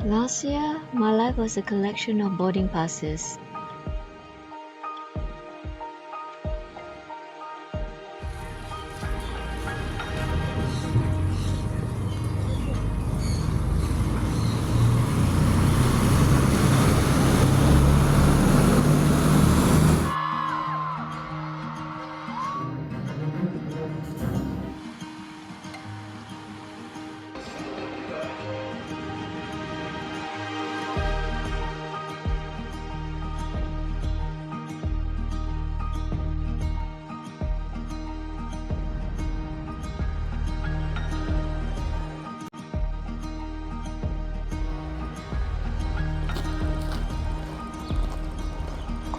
Last year, my life was a collection of boarding passes.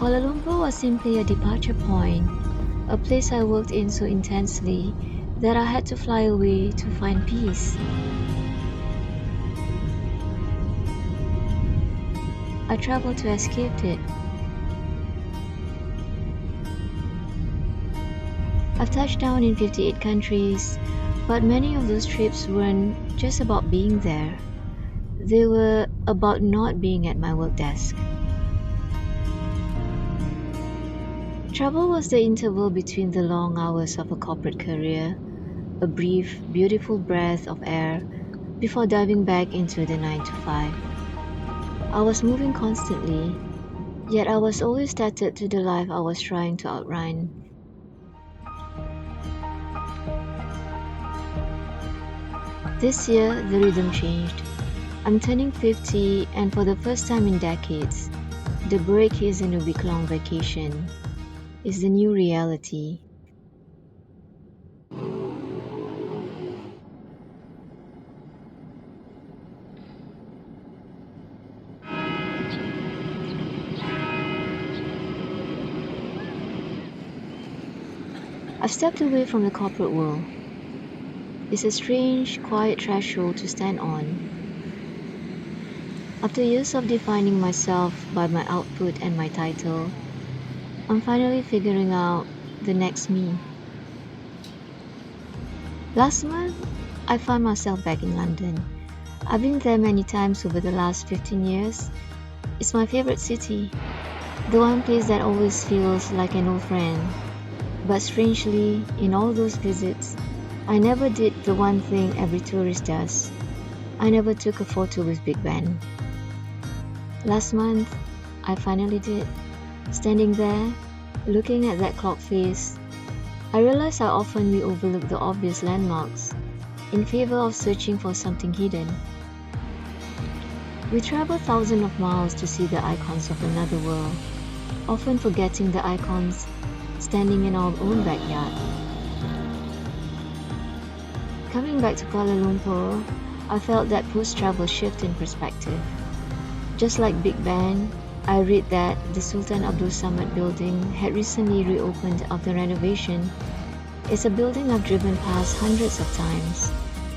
Kuala Lumpur was simply a departure point, a place I worked in so intensely that I had to fly away to find peace. I traveled to escape it. I've touched down in 58 countries, but many of those trips weren't just about being there. They were about not being at my work desk. Travel was the interval between the long hours of a corporate career, a brief, beautiful breath of air before diving back into the 9 to 5. I was moving constantly, yet I was always tethered to the life I was trying to outrun. This year, the rhythm changed. I'm turning 50, and for the first time in decades, the break isn't a week-long vacation. It's the new reality. I've stepped away from the corporate world. It's a strange, quiet threshold to stand on. After years of defining myself by my output and my title, I'm finally figuring out the next me. Last month, I found myself back in London. I've been there many times over the last 15 years. It's my favorite city, the one place that always feels like an old friend. But strangely, in all those visits, I never did the one thing every tourist does. I never took a photo with Big Ben. Last month, I finally did. Standing there, looking at that clock face, I realized how often we overlook the obvious landmarks in favor of searching for something hidden. We travel thousands of miles to see the icons of another world, often forgetting the icons standing in our own backyard. Coming back to Kuala Lumpur, I felt that post-travel shift in perspective. Just like Big Ben, I read that the Sultan Abdul Samad Building had recently reopened after renovation. It's a building I've driven past hundreds of times,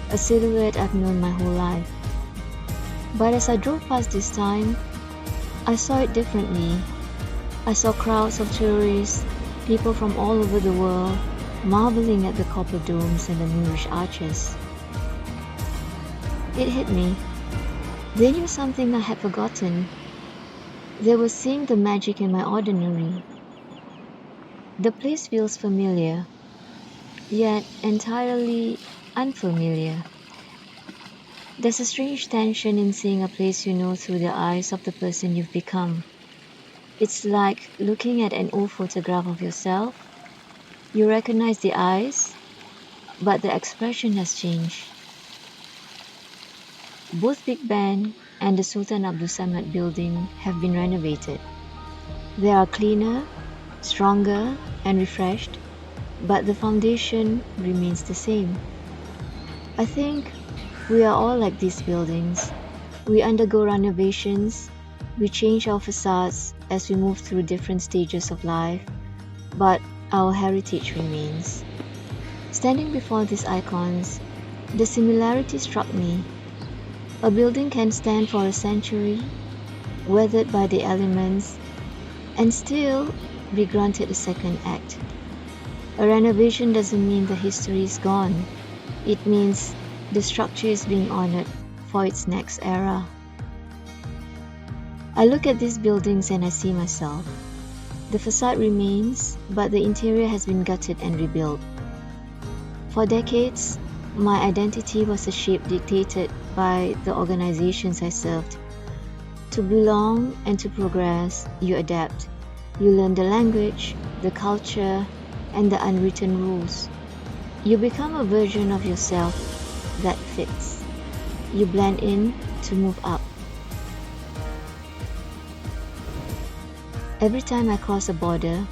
a silhouette I've known my whole life. But as I drove past this time, I saw it differently. I saw crowds of tourists, people from all over the world, marveling at the copper domes and the moorish arches. It hit me. They knew something I had forgotten. They were seeing the magic in my ordinary. The place feels familiar, yet entirely unfamiliar. There's a strange tension in seeing a place you know through the eyes of the person you've become. It's like looking at an old photograph of yourself. You recognize the eyes, but the expression has changed. Both Big Ben and the Sultan Abdul Samad Building have been renovated. They are cleaner, stronger, and refreshed, but the foundation remains the same. I think we are all like these buildings. We undergo renovations, we change our facades as we move through different stages of life, but our heritage remains. Standing before these icons, the similarity struck me. A building can stand for a century, weathered by the elements, and still be granted a second act. A renovation doesn't mean the history is gone. It means the structure is being honored for its next era. I look at these buildings and I see myself. The facade remains, but the interior has been gutted and rebuilt. For decades, my identity was a shape dictated by the organizations I served. To belong and to progress, you adapt. You learn the language, the culture, and the unwritten rules. You become a version of yourself that fits. You blend in to move up. Every time I cross a border,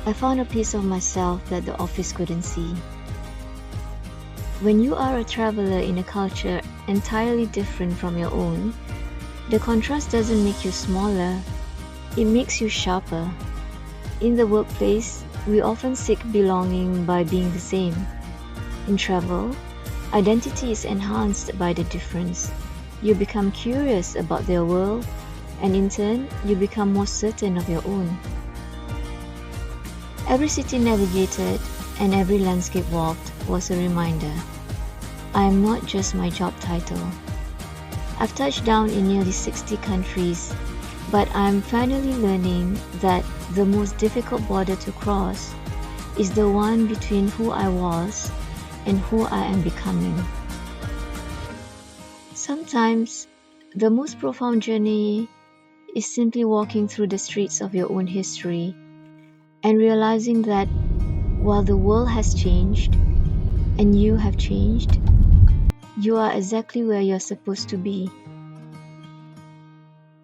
I found a piece of myself that the office couldn't see. When you are a traveler in a culture entirely different from your own, the contrast doesn't make you smaller, it makes you sharper. In the workplace, we often seek belonging by being the same. In travel, identity is enhanced by the difference. You become curious about their world, and in turn, you become more certain of your own. Every city navigated and every landscape walked was a reminder. I am not just my job title. I've touched down in nearly 60 countries, but I'm finally learning that the most difficult border to cross is the one between who I was and who I am becoming. Sometimes, the most profound journey is simply walking through the streets of your own history and realizing that while the world has changed and you have changed, you are exactly where you're supposed to be.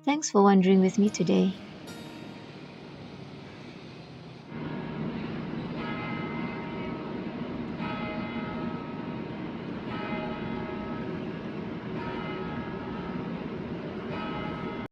Thanks for wandering with me today.